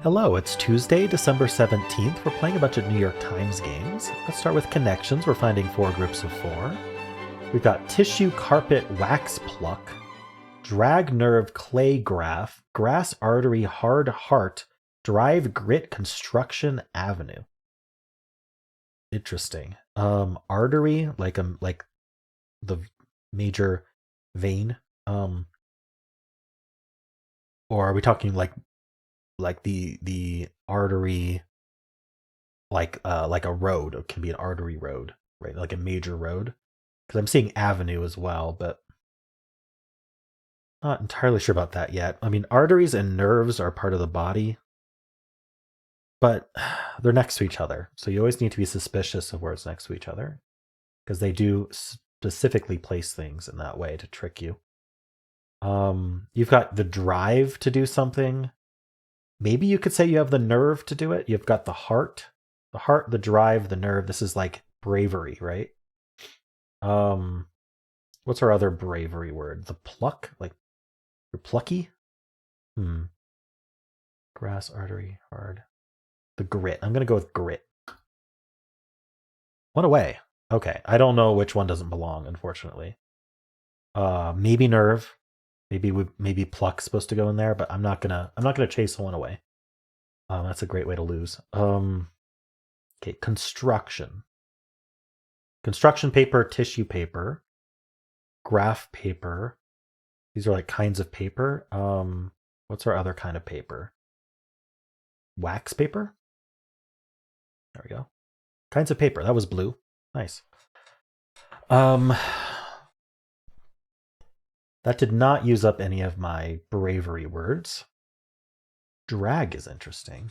Hello, it's Tuesday, December 17th. We're playing a bunch of New York Times games. Let's start with connections. We're finding 4 groups of 4. We've got tissue, carpet, wax pluck, drag nerve, clay graph, grass artery, hard heart, drive grit, construction avenue. Interesting. Artery, like the major vein. Or are we talking like the artery, like a road? It can be an artery road, right? Like a major road. Because I'm seeing avenue as well, but not entirely sure about that yet. I mean, arteries and nerves are part of the body, but they're next to each other. So you always need to be suspicious of where it's next to each other, because they do specifically place things in that way to trick you. You've got the drive to do something. Maybe you could say you have the nerve to do it. You've got the heart, the drive, the nerve. This is like bravery, right? What's our other bravery word? The pluck, like you're plucky. Grass, artery, hard. The grit. I'm gonna go with grit. One away. Okay, I don't know which one doesn't belong, unfortunately. Maybe nerve. Maybe pluck's supposed to go in there, but I'm not gonna chase one away. That's a great way to lose. Okay, construction. Construction paper, tissue paper, graph paper. These are like kinds of paper. What's our other kind of paper? Wax paper? There we go. Kinds of paper. That was blue. Nice. That did not use up any of my bravery words. Drag is interesting.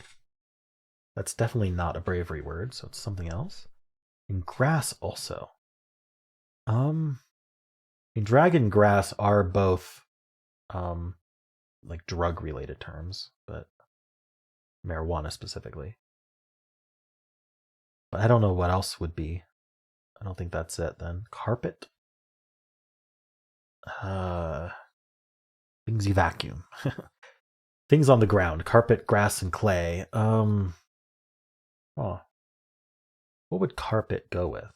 That's definitely not a bravery word, so it's something else. And grass also. Drag and grass are both like drug related terms, but marijuana specifically. But I don't know what else would be. I don't think that's it then. Carpet. Things you vacuum. Things on the ground. Carpet, grass, and clay. What would carpet go with?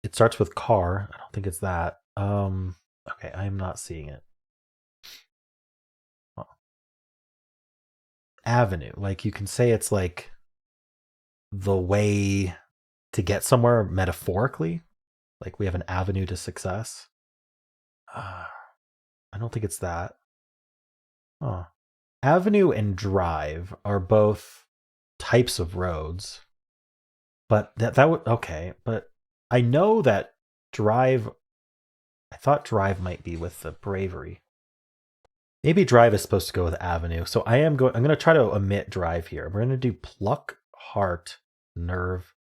It starts with car. I don't think it's that. Okay, I am not seeing it. Avenue. Like you can say it's like the way to get somewhere metaphorically. Like we have an avenue to success. I don't think it's that. Avenue and drive are both types of roads. But that would okay, but I know that drive, I thought drive might be with the bravery. Maybe drive is supposed to go with avenue. So I'm going to try to omit drive here. We're going to do pluck, heart, nerve,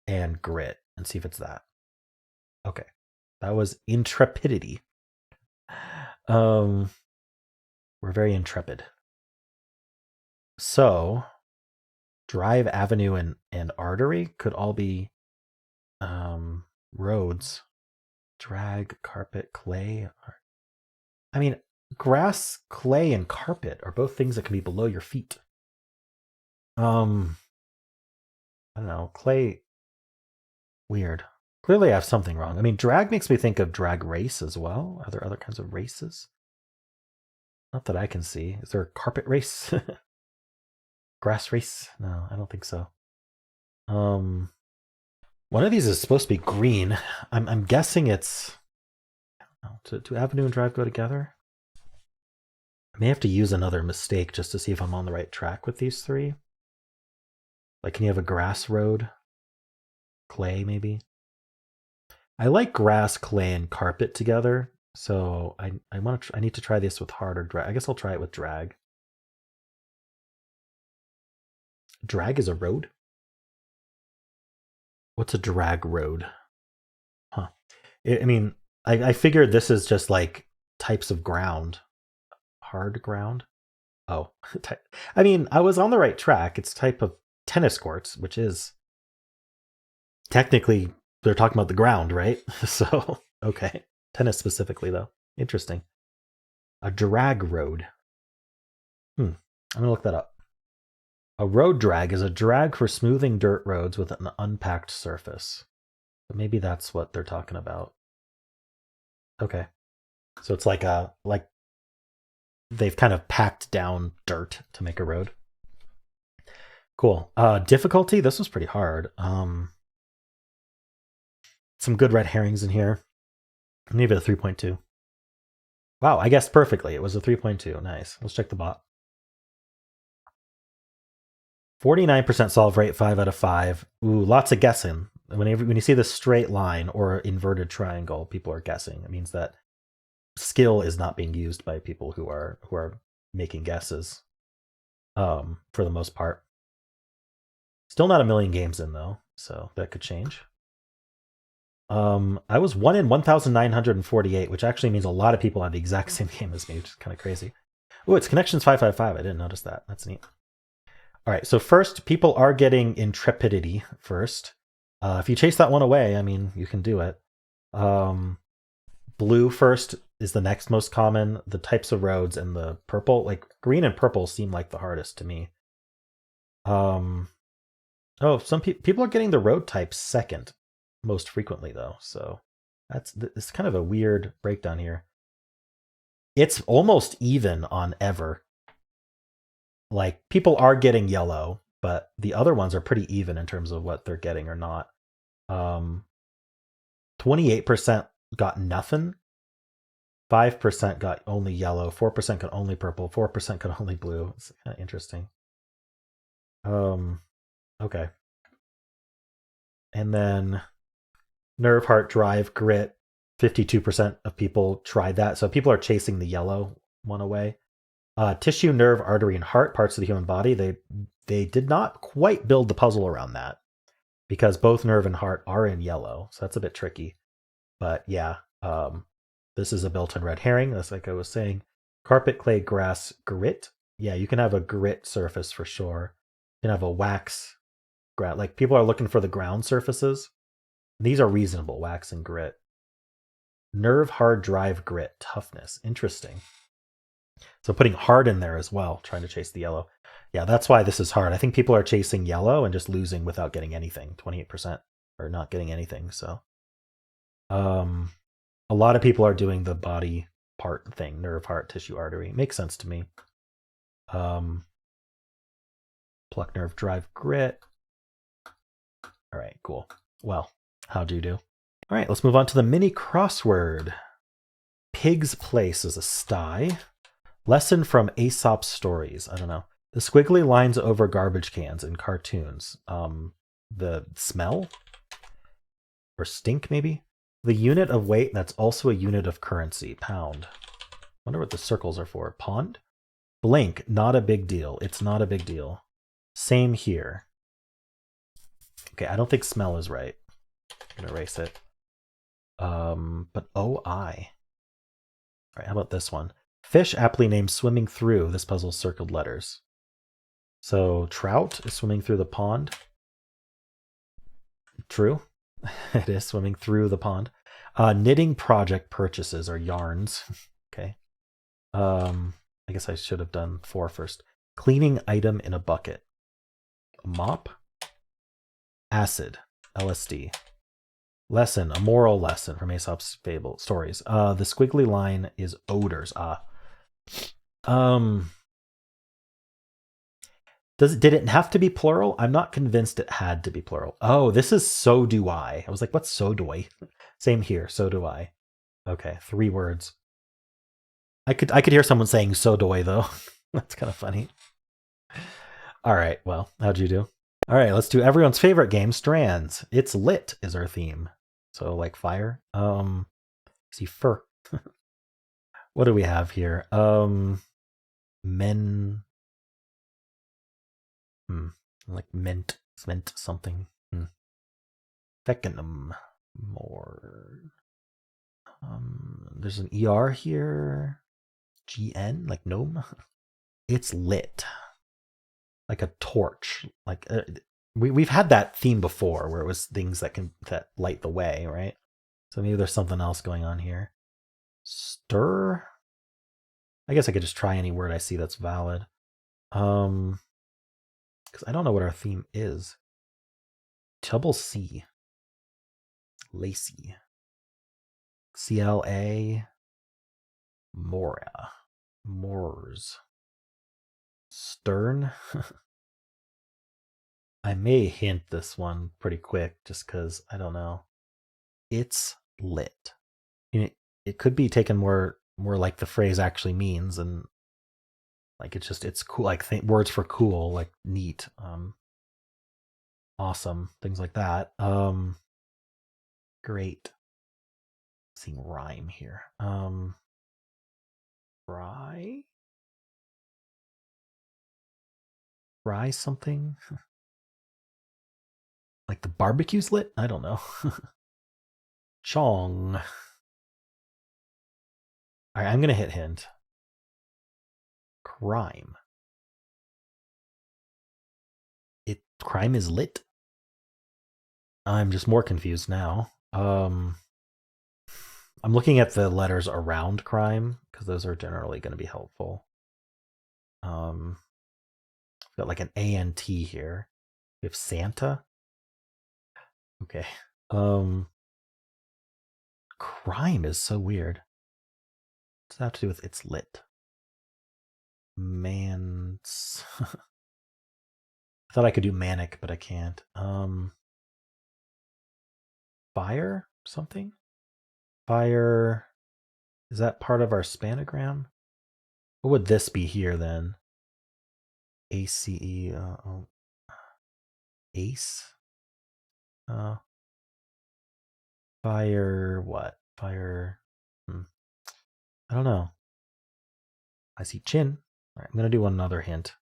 and grit and see if it's that. Okay. That was intrepidity. We're very intrepid. So drive, avenue, and artery could all be roads. Drag, carpet, clay. I mean, grass, clay, and carpet are both things that can be below your feet. I don't know. Clay, weird. Clearly I have something wrong. I mean, drag makes me think of drag race as well. Are there other kinds of races? Not that I can see. Is there a carpet race? Grass race? No, I don't think so. One of these is supposed to be green. I'm guessing it's... I don't know. Do avenue and drive go together? I may have to use another mistake just to see if I'm on the right track with these 3. Like, can you have a grass road? Clay, maybe? I like grass, clay, and carpet together. So I need to try this with hard or drag. I guess I'll try it with drag. Drag is a road? What's a drag road? Huh. I mean, I figured this is just like types of ground. Hard ground? Oh. I mean, I was on the right track. It's type of tennis courts, which is technically, they're talking about the ground, right? So, okay. Tennis specifically, though. Interesting. A drag road. I'm going to look that up. A road drag is a drag for smoothing dirt roads with an unpacked surface. But maybe that's what they're talking about. Okay. So it's like they've kind of packed down dirt to make a road. Cool. Difficulty, this was pretty hard. Some good red herrings in here. Maybe a 3.2. Wow, I guessed perfectly. It was a 3.2. Nice. Let's check the bot. 49% solve rate, 5 out of 5. Ooh, lots of guessing. When you see this straight line or inverted triangle, people are guessing. It means that skill is not being used by people who are making guesses. For the most part. Still not a million games in though, so that could change. I was 1 in 1,948, which actually means a lot of people have the exact same game as me, which is kind of crazy. Oh, it's connections 555. I didn't notice that. That's neat. All right, so first, people are getting intrepidity first. If you chase that one away, I mean, you can do it. Blue first is the next most common. The types of roads and the purple, like green and purple, seem like the hardest to me. Oh, some people are getting the road type second most frequently though, so it's kind of a weird breakdown here. It's almost even on ever. Like people are getting yellow, but the other ones are pretty even in terms of what they're getting or not. 28% got nothing. 5% got only yellow. 4% got only purple. 4% got only blue. It's kind of interesting. Okay. And then nerve, heart, drive, grit. 52% of people tried that. So people are chasing the yellow one away. Tissue, nerve, artery, and heart, parts of the human body. They did not quite build the puzzle around that because both nerve and heart are in yellow. So that's a bit tricky. But yeah, this is a built-in red herring. That's like I was saying. Carpet, clay, grass, grit. Yeah, you can have a grit surface for sure. You can have a wax. Like people are looking for the ground surfaces. These are reasonable, wax and grit. Nerve, hard, drive, grit, toughness. Interesting. So putting hard in there as well, trying to chase the yellow. Yeah, that's why this is hard. I think people are chasing yellow and just losing without getting anything. 28% or not getting anything. So a lot of people are doing the body part thing, nerve, heart, tissue, artery. Makes sense to me. Pluck, nerve, drive, grit. All right, cool. Well, how'd you do? All right, let's move on to the mini crossword. Pig's place is a sty. Lesson from Aesop's stories. I don't know. The squiggly lines over garbage cans in cartoons. The smell? Or stink, maybe? The unit of weight that's also a unit of currency. Pound. Wonder what the circles are for. Pond? Blink. Not a big deal. It's not a big deal. Same here. Okay, I don't think smell is right. I'm gonna erase it. But OI. All right, how about this one? Fish aptly named swimming through. This puzzle's circled letters. So trout is swimming through the pond. True. It is swimming through the pond. Knitting project purchases are yarns. Okay. I guess I should have done 4 first. Cleaning item in a bucket. A mop. Acid. LSD. Lesson, a moral lesson from Aesop's fable stories. The squiggly line is odors. Did it have to be plural? I'm not convinced it had to be plural. Oh, this is so do I. I was like, what's so do I? Same here, so do I. Okay, 3 words. I could hear someone saying so do I though. That's kind of funny. All right, well, how'd you do? All right, let's do everyone's favorite game, Strands. It's lit is our theme. So like fire. See fur. What do we have here? Men. Like mint something. Feckenum. More. There's an ER here. GN, like gnome. It's lit. Like a torch. Like we've had that theme before where it was things that light the way, right? So maybe there's something else going on here. Stir. I guess I could just try any word I see that's valid. Could because I don't know what our theme is. Double C. Lacy. CLA. Mora. Moors. Stern. I may hint this one pretty quick just because I don't know. It's lit. It could be taken more like the phrase actually means, and like it's cool, like words for cool, like neat, awesome, things like that. Great. Seeing rhyme here. Fry something. Like the barbecue's lit? I don't know. Chong. All right, I'm going to hit hint. Crime. Crime is lit? I'm just more confused now. I'm looking at the letters around crime because those are generally going to be helpful. Got like an ANT here. We have Santa. Okay. Crime is so weird. What's that have to do with it's lit? Mans. I thought I could do manic, but I can't. Fire something? Fire. Is that part of our spanogram? What would this be here then? ACE. Ace. Fire. What? Fire. I don't know. I see chin. All right, I'm gonna do another hint.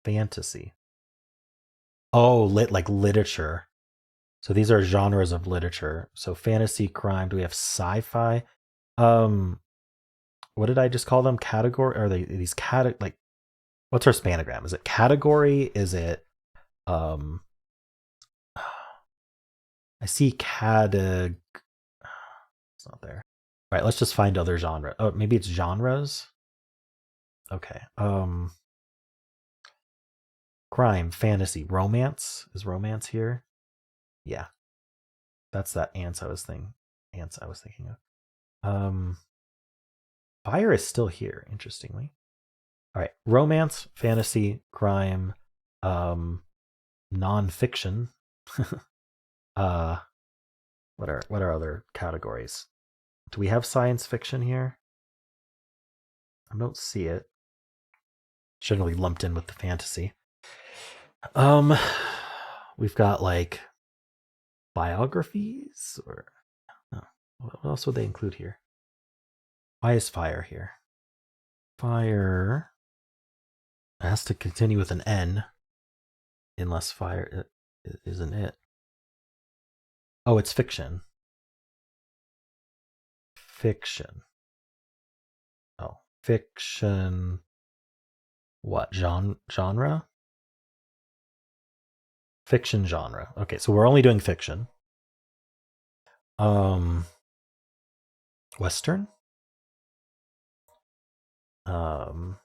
Fantasy. Oh, like literature. So these are genres of literature. So fantasy, crime. Do we have sci-fi? What did I just call them? Category? Are they these like? What's our spanogram? Is it category? Is it I see it's not there. All right, let's just find other genre. Oh, maybe it's genres. Okay. Crime, fantasy, romance. Is romance here? Yeah. That's that ants I was thinking of. Fire is still here, interestingly. All right, romance, fantasy, crime, nonfiction. What are other categories? Do we have science fiction here? I don't see it. Generally lumped in with the fantasy. We've got like biographies, or what else would they include here? Why is fire here? Fire has to continue with an N, unless fire isn't it. Oh, it's fiction. Fiction. Oh, fiction. What genre? Fiction genre. Okay, so we're only doing fiction. Western. Oh,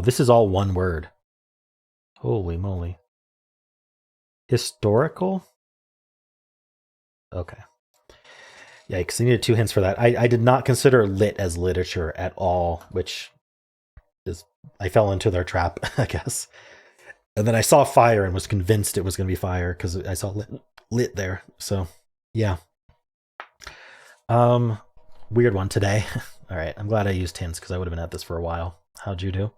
this is all one word. Holy moly. Historical? Okay. Yikes, I needed 2 hints for that. I did not consider lit as literature at all, which is, I fell into their trap, I guess. And then I saw fire and was convinced it was going to be fire because I saw lit there. So, yeah. Weird one today. All right, I'm glad I used hints because I would have been at this for a while. How'd you do?